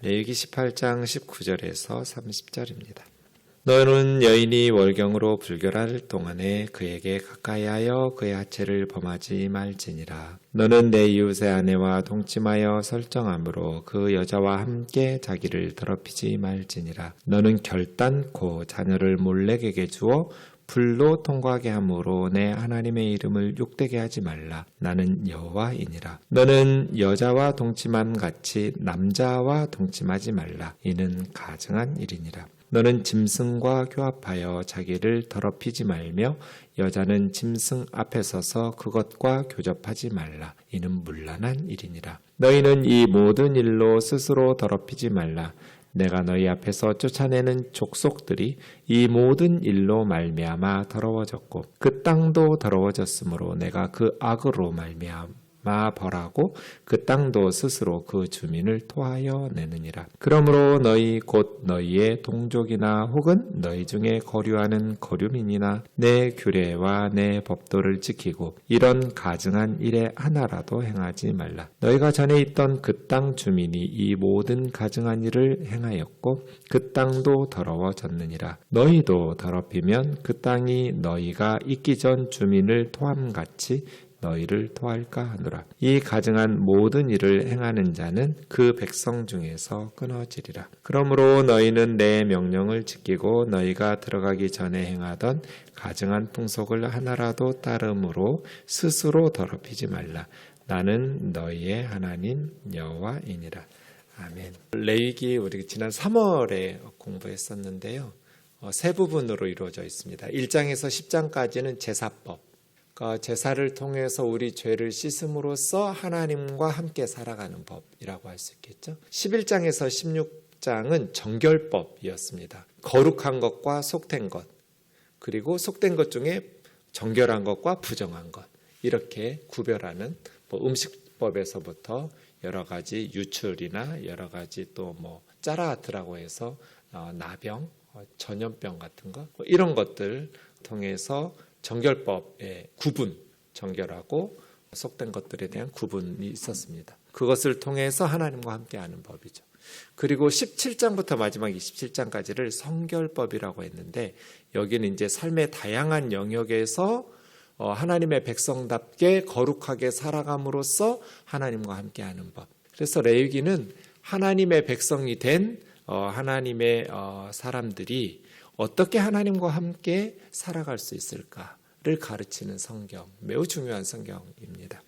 레위기 18장 19절에서 30절입니다. 너는 여인이 월경으로 불결할 동안에 그에게 가까이하여 그의 하체를 범하지 말지니라. 너는 내 이웃의 아내와 동침하여 설정함으로 그 여자와 함께 자기를 더럽히지 말지니라. 너는 결단코 자녀를 몰렉에게 주어 불로 통과하게 함으로 내 하나님의 이름을 욕되게 하지 말라. 나는 여호와이니라. 너는 여자와 동침함 같이 남자와 동침하지 말라. 이는 가증한 일이니라. 너는 짐승과 교합하여 자기를 더럽히지 말며 여자는 짐승 앞에 서서 그것과 교접하지 말라. 이는 문란한 일이니라. 너희는 이 모든 일로 스스로 더럽히지 말라. 내가 너희 앞에서 쫓아내는 족속들이 이 모든 일로 말미암아 더러워졌고 그 땅도 더러워졌으므로 내가 그 악으로 말미암아 벌하고 그 땅도 스스로 그 주민을 토하여 내느니라. 그러므로 너희 곧 너희의 동족이나 혹은 너희 중에 거류하는 거류민이나 내 규례와 내 법도를 지키고 이런 가증한 일에 하나라도 행하지 말라. 너희가 전에 있던 그 땅 주민이 이 모든 가증한 일을 행하였고 그 땅도 더러워졌느니라. 너희도 더럽히면 그 땅이 너희가 있기 전 주민을 토함같이 너희를 토할까 하노라. 이 가증한 모든 일을 행하는 자는 그 백성 중에서 끊어지리라. 그러므로 너희는 내 명령을 지키고 너희가 들어가기 전에 행하던 가증한 풍속을 하나라도 따름으로 스스로 더럽히지 말라. 나는 너희의 하나님 여호와이니라. 아멘. 레위기 우리 지난 3월에 공부했었는데요. 세 부분으로 이루어져 있습니다. 1장에서 10장까지는 제사법. 제사를 통해서 우리 죄를 씻음으로써 하나님과 함께 살아가는 법이라고 할 수 있겠죠. 11장에서 16장은 정결법이었습니다. 거룩한 것과 속된 것, 그리고 속된 것 중에 정결한 것과 부정한 것, 이렇게 구별하는 음식법에서부터 여러 가지 유출이나 여러 가지 또 짜라하트라고 해서 나병, 전염병 같은 것, 이런 것들 통해서 정결법의 구분, 정결하고 속된 것들에 대한 구분이 있었습니다. 그것을 통해서 하나님과 함께하는 법이죠. 그리고 17장부터 마지막 27장까지를 성결법이라고 했는데 여기는 이제 삶의 다양한 영역에서 하나님의 백성답게 거룩하게 살아감으로써 하나님과 함께하는 법. 그래서 레위기는 하나님의 백성이 된 하나님의 사람들이 어떻게 하나님과 함께 살아갈 수 있을까를 가르치는 성경, 매우 중요한 성경입니다.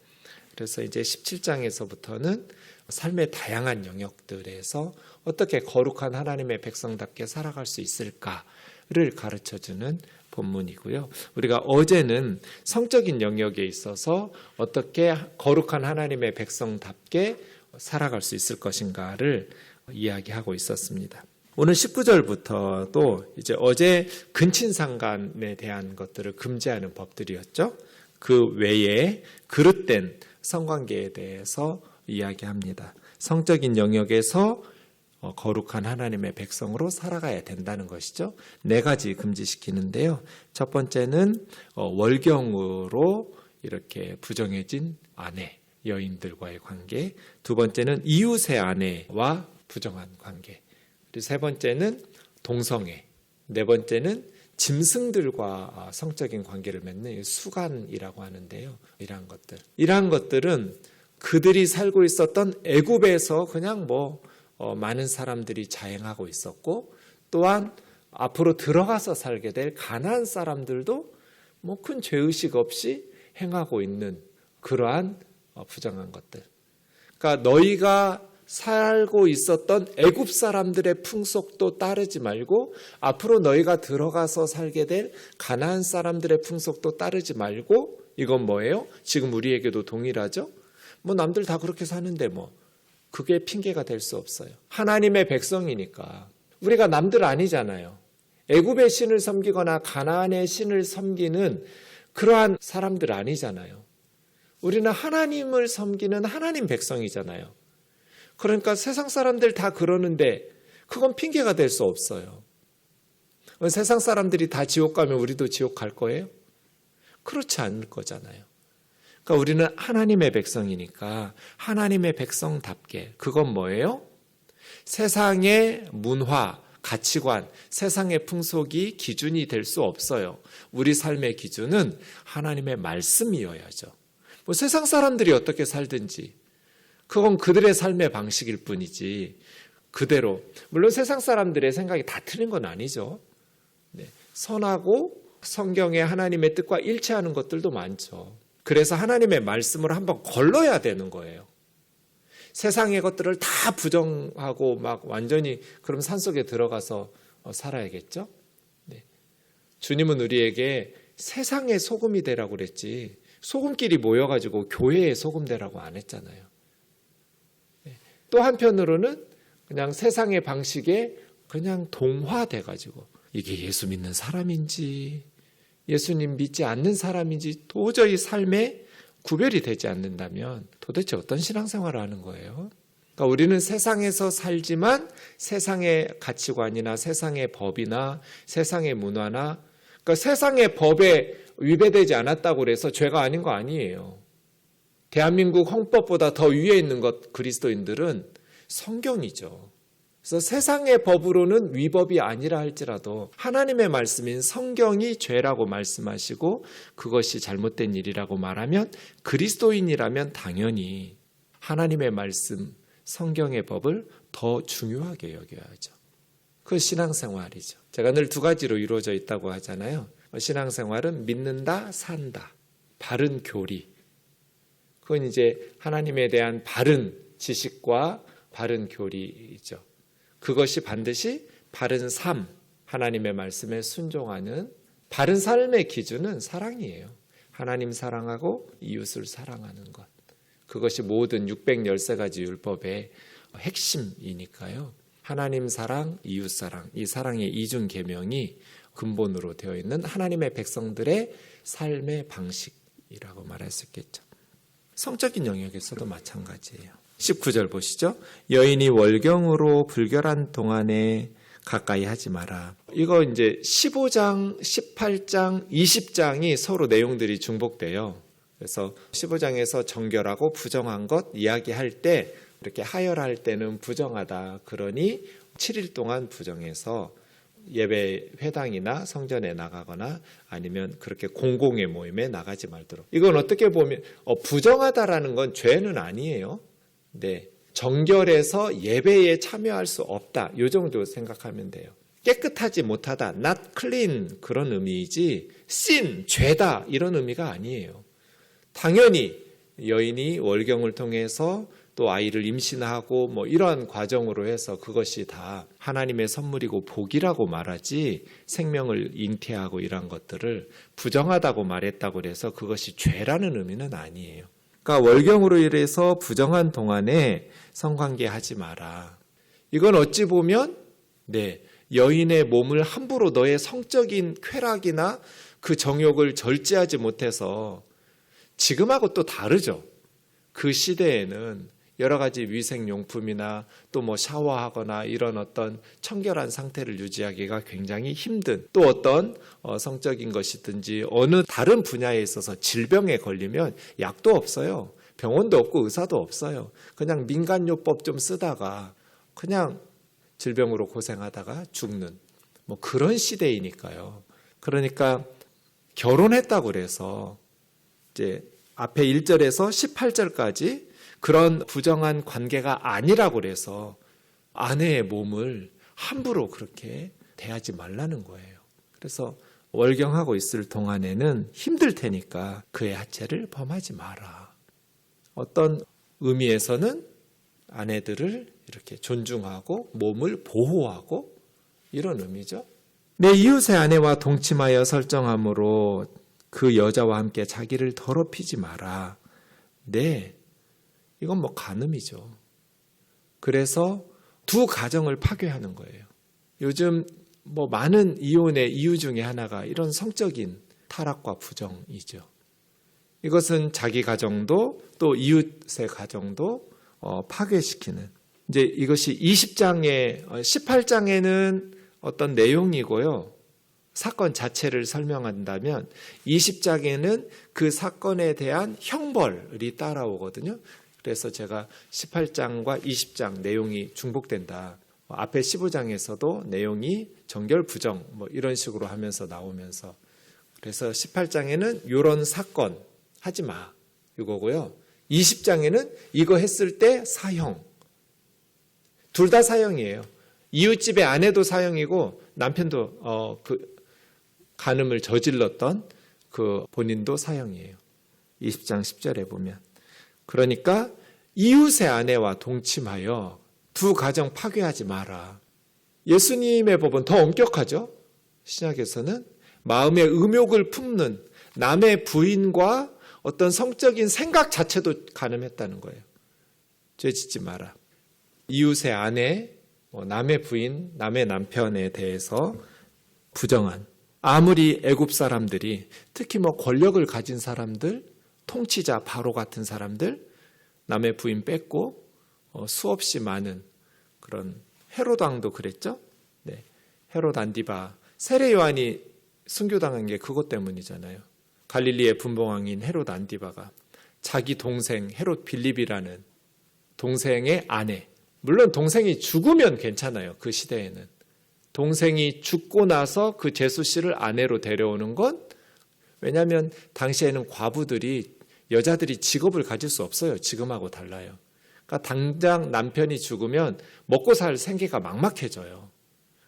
그래서 이제 17장에서부터는 삶의 다양한 영역들에서 어떻게 거룩한 하나님의 백성답게 살아갈 수 있을까를 가르쳐주는 본문이고요. 우리가 어제는 성적인 영역에 있어서 어떻게 거룩한 하나님의 백성답게 살아갈 수 있을 것인가를 이야기하고 있었습니다. 오늘 19절부터도 이제 어제 근친상간에 대한 것들을 금지하는 법들이었죠. 그 외에 그릇된 성관계에 대해서 이야기합니다. 성적인 영역에서 거룩한 하나님의 백성으로 살아가야 된다는 것이죠. 4가지 금지시키는데요. 첫 번째는 월경으로 이렇게 부정해진 아내, 여인들과의 관계. 두 번째는 이웃의 아내와 부정한 관계. 그리고 세 번째는 동성애, 네 번째는 짐승들과 성적인 관계를 맺는 수간이라고 하는데요. 이러한 것들은 그들이 살고 있었던 애굽에서 그냥 많은 사람들이 자행하고 있었고, 또한 앞으로 들어가서 살게 될 가나안 사람들도 큰 죄의식 없이 행하고 있는 그러한 부정한 것들. 그러니까 너희가 살고 있었던 애굽 사람들의 풍속도 따르지 말고 앞으로 너희가 들어가서 살게 될 가나안 사람들의 풍속도 따르지 말고, 이건 뭐예요? 지금 우리에게도 동일하죠? 남들 다 그렇게 사는데 그게 핑계가 될 수 없어요. 하나님의 백성이니까. 우리가 남들 아니잖아요. 애굽의 신을 섬기거나 가나안의 신을 섬기는 그러한 사람들 아니잖아요. 우리는 하나님을 섬기는 하나님 백성이잖아요. 그러니까 세상 사람들 다 그러는데 그건 핑계가 될 수 없어요. 세상 사람들이 다 지옥 가면 우리도 지옥 갈 거예요? 그렇지 않을 거잖아요. 그러니까 우리는 하나님의 백성이니까 하나님의 백성답게, 그건 뭐예요? 세상의 문화, 가치관, 세상의 풍속이 기준이 될 수 없어요. 우리 삶의 기준은 하나님의 말씀이어야죠. 뭐 세상 사람들이 어떻게 살든지 그건 그들의 삶의 방식일 뿐이지 그대로, 물론 세상 사람들의 생각이 다 틀린 건 아니죠. 네, 선하고 성경에 하나님의 뜻과 일치하는 것들도 많죠. 그래서 하나님의 말씀을 한번 걸러야 되는 거예요. 세상의 것들을 다 부정하고 막 완전히 그럼 산속에 들어가서 살아야겠죠. 네. 주님은 우리에게 세상의 소금이 되라고 그랬지 소금끼리 모여가지고 교회의 소금 되라고 안 했잖아요. 네. 또 한편으로는 그냥 세상의 방식에 그냥 동화돼가지고 이게 예수 믿는 사람인지 예수님 믿지 않는 사람인지 도저히 삶에 구별이 되지 않는다면 도대체 어떤 신앙생활을 하는 거예요? 그러니까 우리는 세상에서 살지만 세상의 가치관이나 세상의 법이나 세상의 문화나 그러니까 세상의 법에 위배되지 않았다고 해서 죄가 아닌 거 아니에요. 대한민국 헌법보다 더 위에 있는 것 그리스도인들은 성경이죠. 그래서 세상의 법으로는 위법이 아니라 할지라도 하나님의 말씀인 성경이 죄라고 말씀하시고 그것이 잘못된 일이라고 말하면 그리스도인이라면 당연히 하나님의 말씀, 성경의 법을 더 중요하게 여겨야죠. 그 신앙생활이죠. 제가 늘 두 가지로 이루어져 있다고 하잖아요. 신앙생활은 믿는다, 산다. 바른 교리. 그건 이제 하나님에 대한 바른 지식과 바른 교리이죠. 그것이 반드시 바른 삶, 하나님의 말씀에 순종하는 바른 삶의 기준은 사랑이에요. 하나님 사랑하고 이웃을 사랑하는 것. 그것이 모든 613가지 율법의 핵심이니까요. 하나님 사랑, 이웃 사랑, 이 사랑의 이중 계명이 근본으로 되어 있는 하나님의 백성들의 삶의 방식이라고 말할 수 있겠죠. 성적인 영역에서도 마찬가지예요. 19절 보시죠. 여인이 월경으로 불결한 동안에 가까이 하지 마라. 이거 이제 15장, 18장, 20장이 서로 내용들이 중복돼요. 그래서 15장에서 정결하고 부정한 것 이야기할 때 이렇게 하혈할 때는 부정하다. 그러니 7일 동안 부정해서 예배 회당이나 성전에 나가거나 아니면 그렇게 공공의 모임에 나가지 말도록. 이건 어떻게 보면 부정하다라는 건 죄는 아니에요. 네, 정결해서 예배에 참여할 수 없다. 이 정도 생각하면 돼요. 깨끗하지 못하다, not clean 그런 의미이지 sin, 죄다 이런 의미가 아니에요. 당연히 여인이 월경을 통해서 또 아이를 임신하고 뭐 이러한 과정으로 해서 그것이 다 하나님의 선물이고 복이라고 말하지 생명을 잉태하고 이런 것들을 부정하다고 말했다고 해서 그것이 죄라는 의미는 아니에요. 그러니까 월경으로 인해서 부정한 동안에 성관계하지 마라. 이건 어찌 보면 여인의 몸을 함부로 너의 성적인 쾌락이나 그 정욕을 절제하지 못해서 지금하고 또 다르죠. 그 시대에는 여러 가지 위생용품이나 또 뭐 샤워하거나 이런 어떤 청결한 상태를 유지하기가 굉장히 힘든 또 어떤 성적인 것이든지 어느 다른 분야에 있어서 질병에 걸리면 약도 없어요. 병원도 없고 의사도 없어요. 그냥 민간요법 좀 쓰다가 그냥 질병으로 고생하다가 죽는 뭐 그런 시대이니까요. 그러니까 결혼했다고 그래서 이제 앞에 1절에서 18절까지 그런 부정한 관계가 아니라고 그래서 아내의 몸을 함부로 그렇게 대하지 말라는 거예요. 그래서 월경하고 있을 동안에는 힘들 테니까 그의 하체를 범하지 마라. 어떤 의미에서는 아내들을 이렇게 존중하고 몸을 보호하고 이런 의미죠. 내 이웃의 아내와 동침하여 설정함으로 그 여자와 함께 자기를 더럽히지 마라. 이건 뭐 간음이죠. 그래서 두 가정을 파괴하는 거예요. 요즘 뭐 많은 이혼의 이유 중에 하나가 이런 성적인 타락과 부정이죠. 이것은 자기 가정도 또 이웃의 가정도 파괴시키는. 이제 이것이 18장에는 어떤 내용이고요. 사건 자체를 설명한다면 20장에는 그 사건에 대한 형벌이 따라오거든요. 그래서 제가 18장과 20장 내용이 중복된다. 앞에 15장에서도 내용이 정결 부정 이런 식으로 하면서 나오면서, 그래서 18장에는 이런 사건 하지 마 이거고요. 20장에는 이거 했을 때 사형. 둘 다 사형이에요. 이웃집의 아내도 사형이고 남편도 그 간음을 저질렀던 그 본인도 사형이에요. 20장 10절에 보면. 그러니까 이웃의 아내와 동침하여 두 가정 파괴하지 마라. 예수님의 법은 더 엄격하죠. 신약에서는 마음의 음욕을 품는 남의 부인과 어떤 성적인 생각 자체도 간음했다는 거예요. 죄 짓지 마라. 이웃의 아내, 남의 부인, 남의 남편에 대해서 부정한, 아무리 애굽 사람들이 특히 권력을 가진 사람들, 통치자 바로 같은 사람들, 남의 부인 뺏고 수없이 많은 그런 헤롯 왕도 그랬죠. 네. 헤롯 안디바, 세례 요한이 순교당한 게 그것 때문이잖아요. 갈릴리의 분봉왕인 헤롯 안디바가 자기 동생 헤롯 빌립이라는 동생의 아내, 물론 동생이 죽으면 괜찮아요. 그 시대에는. 동생이 죽고 나서 그 제수 씨를 아내로 데려오는 건, 왜냐하면 당시에는 과부들이, 여자들이 직업을 가질 수 없어요. 지금하고 달라요. 그러니까 당장 남편이 죽으면 먹고 살 생계가 막막해져요.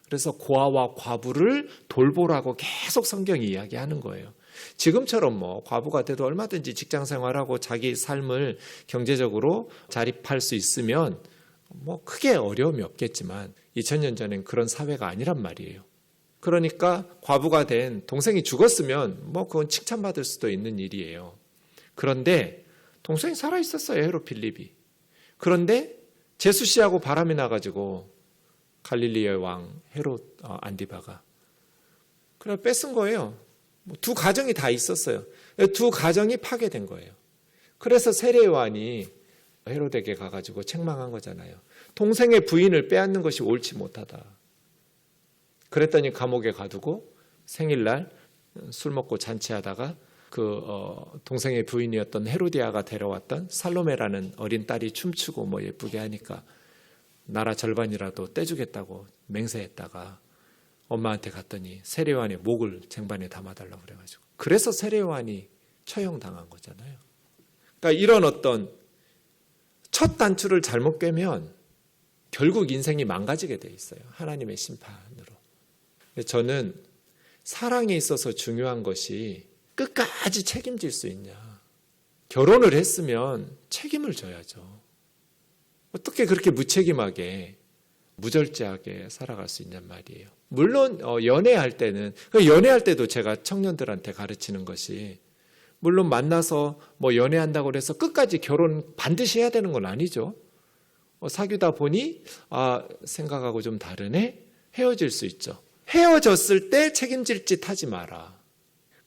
그래서 고아와 과부를 돌보라고 계속 성경이 이야기하는 거예요. 지금처럼 과부가 돼도 얼마든지 직장 생활하고 자기 삶을 경제적으로 자립할 수 있으면 크게 어려움이 없겠지만 2000년 전엔 그런 사회가 아니란 말이에요. 그러니까 과부가 된 동생이 죽었으면 그건 칭찬받을 수도 있는 일이에요. 그런데 동생이 살아있었어요. 헤롯 빌립이. 그런데 제수 씨하고 바람이 나가지고 갈릴리의 왕 헤롯 안디바가 그래 뺏은 거예요. 두 가정이 다 있었어요. 두 가정이 파괴된 거예요. 그래서 세례 요한이 헤롯에게 가가지고 책망한 거잖아요. 동생의 부인을 빼앗는 것이 옳지 못하다. 그랬더니 감옥에 가두고 생일날 술 먹고 잔치하다가 동생의 부인이었던 헤로디아가 데려왔던 살로메라는 어린 딸이 춤추고 예쁘게 하니까 나라 절반이라도 떼주겠다고 맹세했다가 엄마한테 갔더니 세례요한의 목을 쟁반에 담아달라고 그래가지고, 그래서 세례요한이 처형당한 거잖아요. 그러니까 이런 어떤 첫 단추를 잘못 꿰면 결국 인생이 망가지게 돼 있어요. 하나님의 심판으로. 저는 사랑에 있어서 중요한 것이 끝까지 책임질 수 있냐. 결혼을 했으면 책임을 져야죠. 어떻게 그렇게 무책임하게 무절제하게 살아갈 수 있냔 말이에요. 물론 연애할 때도 제가 청년들한테 가르치는 것이, 물론 만나서 연애한다고 해서 끝까지 결혼 반드시 해야 되는 건 아니죠. 사귀다 보니 생각하고 좀 다르네, 헤어질 수 있죠. 헤어졌을 때 책임질 짓 하지 마라.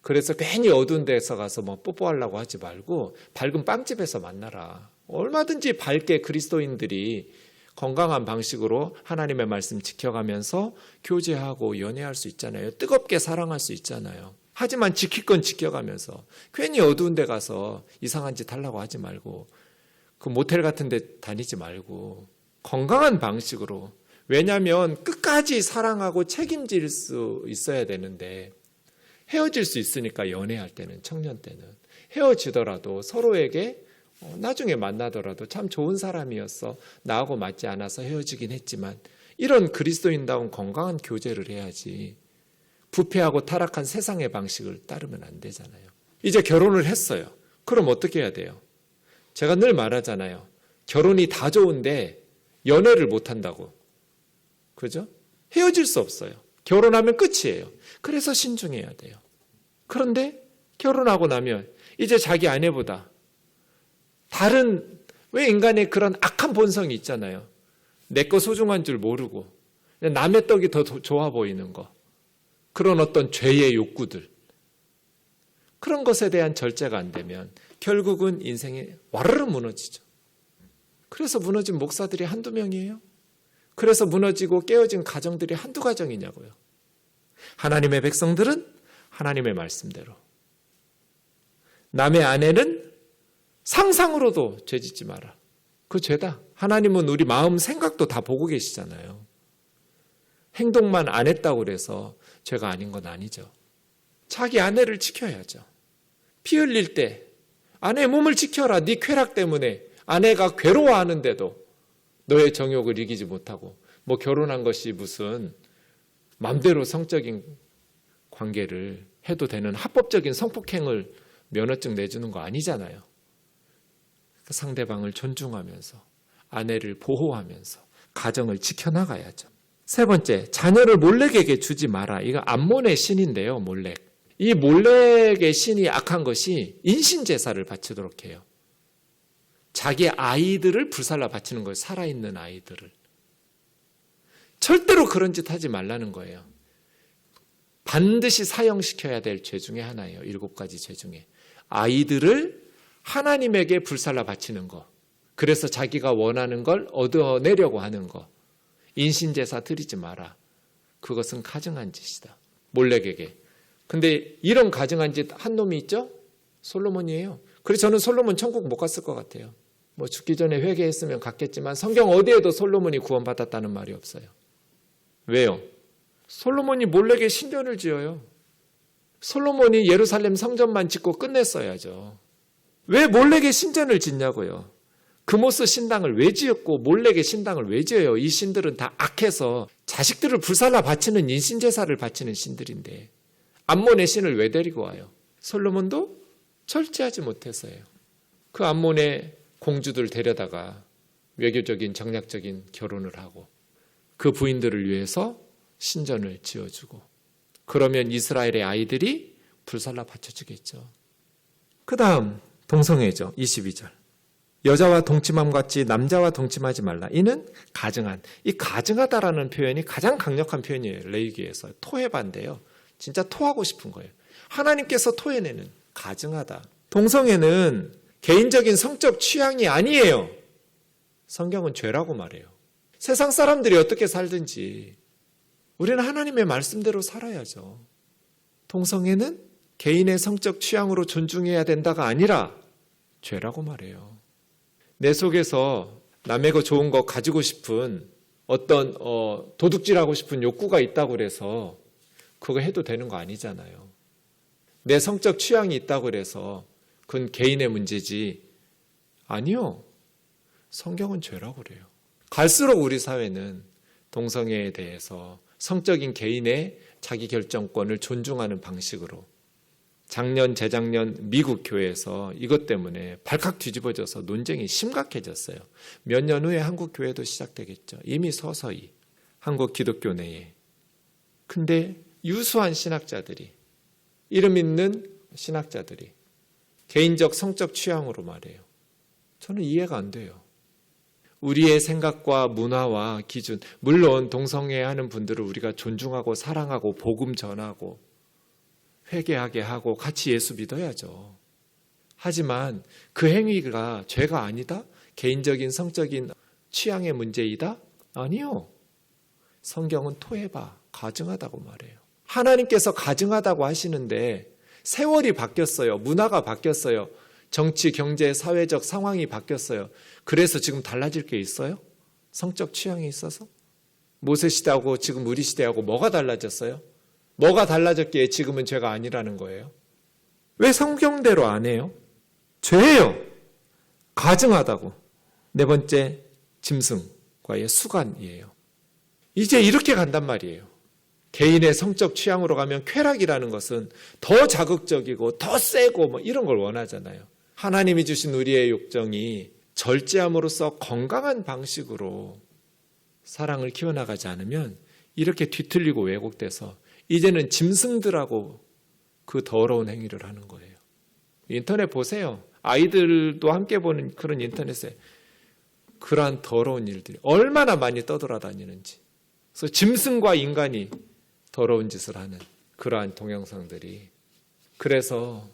그래서 괜히 어두운 데서 가서 뽀뽀하려고 하지 말고 밝은 빵집에서 만나라. 얼마든지 밝게 그리스도인들이 건강한 방식으로 하나님의 말씀 지켜가면서 교제하고 연애할 수 있잖아요. 뜨겁게 사랑할 수 있잖아요. 하지만 지킬 건 지켜가면서 괜히 어두운 데 가서 이상한 짓 하려고 하지 말고, 그 모텔 같은 데 다니지 말고 건강한 방식으로. 왜냐하면 끝까지 사랑하고 책임질 수 있어야 되는데, 헤어질 수 있으니까 연애할 때는, 청년 때는 헤어지더라도 서로에게 나중에 만나더라도 참 좋은 사람이었어, 나하고 맞지 않아서 헤어지긴 했지만, 이런 그리스도인다운 건강한 교제를 해야지 부패하고 타락한 세상의 방식을 따르면 안 되잖아요. 이제 결혼을 했어요. 그럼 어떻게 해야 돼요? 제가 늘 말하잖아요. 결혼이 다 좋은데 연애를 못 한다고. 그죠? 헤어질 수 없어요. 결혼하면 끝이에요. 그래서 신중해야 돼요. 그런데 결혼하고 나면 이제 자기 아내보다 다른, 왜 인간의 그런 악한 본성이 있잖아요. 내 거 소중한 줄 모르고 남의 떡이 더 좋아 보이는 거, 그런 어떤 죄의 욕구들, 그런 것에 대한 절제가 안 되면 결국은 인생이 와르르 무너지죠. 그래서 무너진 목사들이 한두 명이에요? 그래서 무너지고 깨어진 가정들이 한두 가정이냐고요. 하나님의 백성들은 하나님의 말씀대로, 남의 아내는 상상으로도 죄짓지 마라. 그 죄다. 하나님은 우리 마음 생각도 다 보고 계시잖아요. 행동만 안 했다고 그래서 죄가 아닌 건 아니죠. 자기 아내를 지켜야죠. 피 흘릴 때 아내 몸을 지켜라. 네 쾌락 때문에 아내가 괴로워하는데도 너의 정욕을 이기지 못하고 뭐 결혼한 것이 무슨 맘대로 성적인 관계를 해도 되는 합법적인 성폭행을 면허증 내주는 거 아니잖아요. 상대방을 존중하면서 아내를 보호하면서 가정을 지켜나가야죠. 세 번째, 자녀를 몰렉에게 주지 마라. 이거 암몬의 신인데요. 몰렉. 이 몰렉의 신이 악한 것이 인신제사를 바치도록 해요. 자기 아이들을 불살라 바치는 거예요. 살아있는 아이들을. 절대로 그런 짓 하지 말라는 거예요. 반드시 사형시켜야 될 죄 중에 하나예요. 7가지 죄 중에. 아이들을 하나님에게 불살라 바치는 거. 그래서 자기가 원하는 걸 얻어내려고 하는 거. 인신제사 드리지 마라. 그것은 가증한 짓이다. 몰렉에게. 근데 이런 가증한 짓 한 놈이 있죠? 솔로몬이에요. 그래서 저는 솔로몬 천국 못 갔을 것 같아요. 뭐 죽기 전에 회개했으면 갔겠지만 성경 어디에도 솔로몬이 구원받았다는 말이 없어요. 왜요? 솔로몬이 몰렉에 신전을 지어요. 솔로몬이 예루살렘 성전만 짓고 끝냈어야죠. 왜 몰렉에 신전을 짓냐고요? 그모스 신당을 왜 지었고 몰렉의 신당을 왜 지어요? 이 신들은 다 악해서 자식들을 불살라 바치는 인신제사를 바치는 신들인데 암몬의 신을 왜 데리고 와요? 솔로몬도 절제하지 못해서예요. 그 암몬의 공주들 데려다가 외교적인 정략적인 결혼을 하고 그 부인들을 위해서 신전을 지어주고 그러면 이스라엘의 아이들이 불살라 바쳐주겠죠. 그 다음 동성애죠. 22절. 여자와 동침함 같이 남자와 동침하지 말라. 이는 가증한. 이 가증하다라는 표현이 가장 강력한 표현이에요. 레위기에서. 토해반데요. 진짜 토하고 싶은 거예요. 하나님께서 토해내는 가증하다. 동성애는 개인적인 성적 취향이 아니에요. 성경은 죄라고 말해요. 세상 사람들이 어떻게 살든지 우리는 하나님의 말씀대로 살아야죠. 동성애는 개인의 성적 취향으로 존중해야 된다가 아니라 죄라고 말해요. 내 속에서 남의 거 좋은 거 가지고 싶은 어떤 도둑질하고 싶은 욕구가 있다고 그래서 그거 해도 되는 거 아니잖아요. 내 성적 취향이 있다고 그래서 그건 개인의 문제지. 아니요. 성경은 죄라고 그래요. 갈수록 우리 사회는 동성애에 대해서 성적인 개인의 자기 결정권을 존중하는 방식으로 작년, 재작년 미국 교회에서 이것 때문에 발칵 뒤집어져서 논쟁이 심각해졌어요. 몇 년 후에 한국 교회도 시작되겠죠. 이미 서서히 한국 기독교 내에. 근데 유수한 신학자들이, 이름 있는 신학자들이 개인적 성적 취향으로 말해요. 저는 이해가 안 돼요. 우리의 생각과 문화와 기준, 물론 동성애 하는 분들을 우리가 존중하고 사랑하고 복음 전하고 회개하게 하고 같이 예수 믿어야죠. 하지만 그 행위가 죄가 아니다? 개인적인 성적인 취향의 문제이다? 아니요. 성경은 토해봐. 가증하다고 말해요. 하나님께서 가증하다고 하시는데 세월이 바뀌었어요. 문화가 바뀌었어요. 정치, 경제, 사회적 상황이 바뀌었어요. 그래서 지금 달라질 게 있어요? 성적 취향이 있어서? 모세 시대하고 지금 우리 시대하고 뭐가 달라졌어요? 뭐가 달라졌기에 지금은 죄가 아니라는 거예요? 왜 성경대로 안 해요? 죄예요. 가증하다고. 네 번째, 짐승과의 수간이에요. 이제 이렇게 간단 말이에요. 개인의 성적 취향으로 가면 쾌락이라는 것은 더 자극적이고 더 세고 뭐 이런 걸 원하잖아요. 하나님이 주신 우리의 욕정이 절제함으로써 건강한 방식으로 사랑을 키워나가지 않으면 이렇게 뒤틀리고 왜곡돼서 이제는 짐승들하고 그 더러운 행위를 하는 거예요. 인터넷 보세요. 아이들도 함께 보는 그런 인터넷에 그러한 더러운 일들이 얼마나 많이 떠돌아다니는지. 그래서 짐승과 인간이 더러운 짓을 하는 그러한 동영상들이. 그래서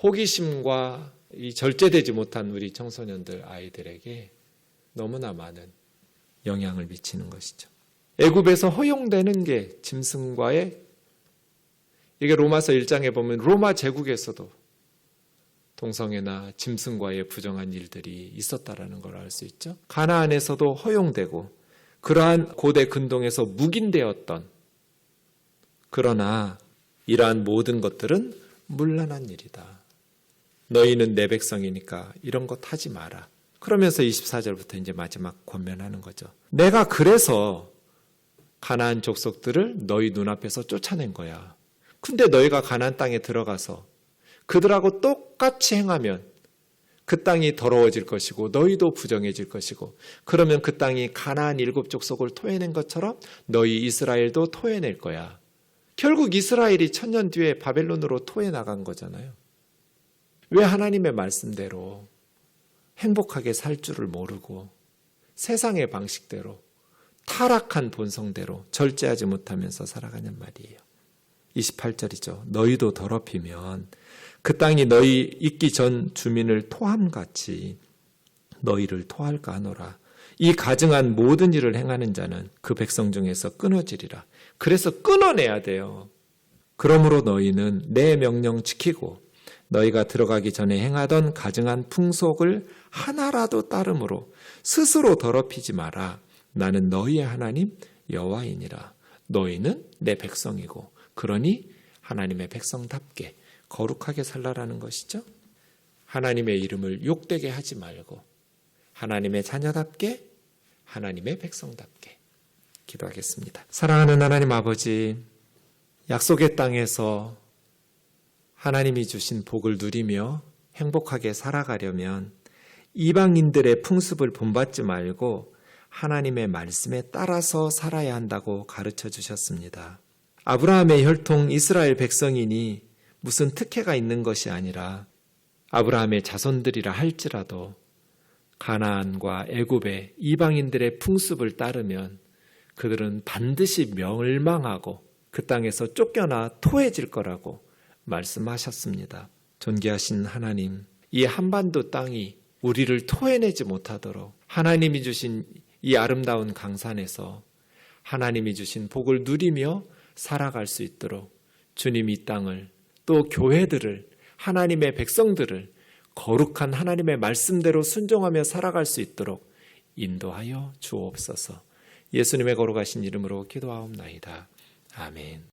호기심과 이 절제되지 못한 우리 청소년들, 아이들에게 너무나 많은 영향을 미치는 것이죠. 애굽에서 허용되는 게 짐승과의, 이게 로마서 1장에 보면 로마 제국에서도 동성애나 짐승과의 부정한 일들이 있었다라는 걸 알 수 있죠. 가나안에서도 허용되고 그러한 고대 근동에서 묵인되었던 그러나 이러한 모든 것들은 물러난 일이다. 너희는 내 백성이니까 이런 것 하지 마라. 그러면서 24절부터 이제 마지막 권면하는 거죠. 내가 그래서 가나안 족속들을 너희 눈앞에서 쫓아낸 거야. 근데 너희가 가나안 땅에 들어가서 그들하고 똑같이 행하면 그 땅이 더러워질 것이고 너희도 부정해질 것이고, 그러면 그 땅이 가나안 7족속을 토해낸 것처럼 너희 이스라엘도 토해낼 거야. 결국 이스라엘이 1000년 뒤에 바벨론으로 토해 나간 거잖아요. 왜 하나님의 말씀대로 행복하게 살 줄을 모르고 세상의 방식대로 타락한 본성대로 절제하지 못하면서 살아가는 말이에요. 28절이죠. 너희도 더럽히면 그 땅이 너희 있기 전 주민을 토함같이 너희를 토할까 하노라. 이 가증한 모든 일을 행하는 자는 그 백성 중에서 끊어지리라. 그래서 끊어내야 돼요. 그러므로 너희는 내 명령 지키고 너희가 들어가기 전에 행하던 가증한 풍속을 하나라도 따름으로 스스로 더럽히지 마라. 나는 너희의 하나님 여호와이니라. 너희는 내 백성이고 그러니 하나님의 백성답게 거룩하게 살라라는 것이죠. 하나님의 이름을 욕되게 하지 말고 하나님의 자녀답게, 하나님의 백성답게 기도하겠습니다. 사랑하는 하나님 아버지, 약속의 땅에서 하나님이 주신 복을 누리며 행복하게 살아가려면 이방인들의 풍습을 본받지 말고 하나님의 말씀에 따라서 살아야 한다고 가르쳐 주셨습니다. 아브라함의 혈통 이스라엘 백성이니 무슨 특혜가 있는 것이 아니라 아브라함의 자손들이라 할지라도 가나안과 애굽의 이방인들의 풍습을 따르면 그들은 반드시 멸망하고 그 땅에서 쫓겨나 토해질 거라고 말씀하셨습니다. 존귀하신 하나님, 이 한반도 땅이 우리를 토해내지 못하도록 하나님이 주신 이 아름다운 강산에서 하나님이 주신 복을 누리며 살아갈 수 있도록 주님 이 땅을, 또 교회들을, 하나님의 백성들을 거룩한 하나님의 말씀대로 순종하며 살아갈 수 있도록 인도하여 주옵소서. 예수님의 거룩하신 이름으로 기도하옵나이다. 아멘.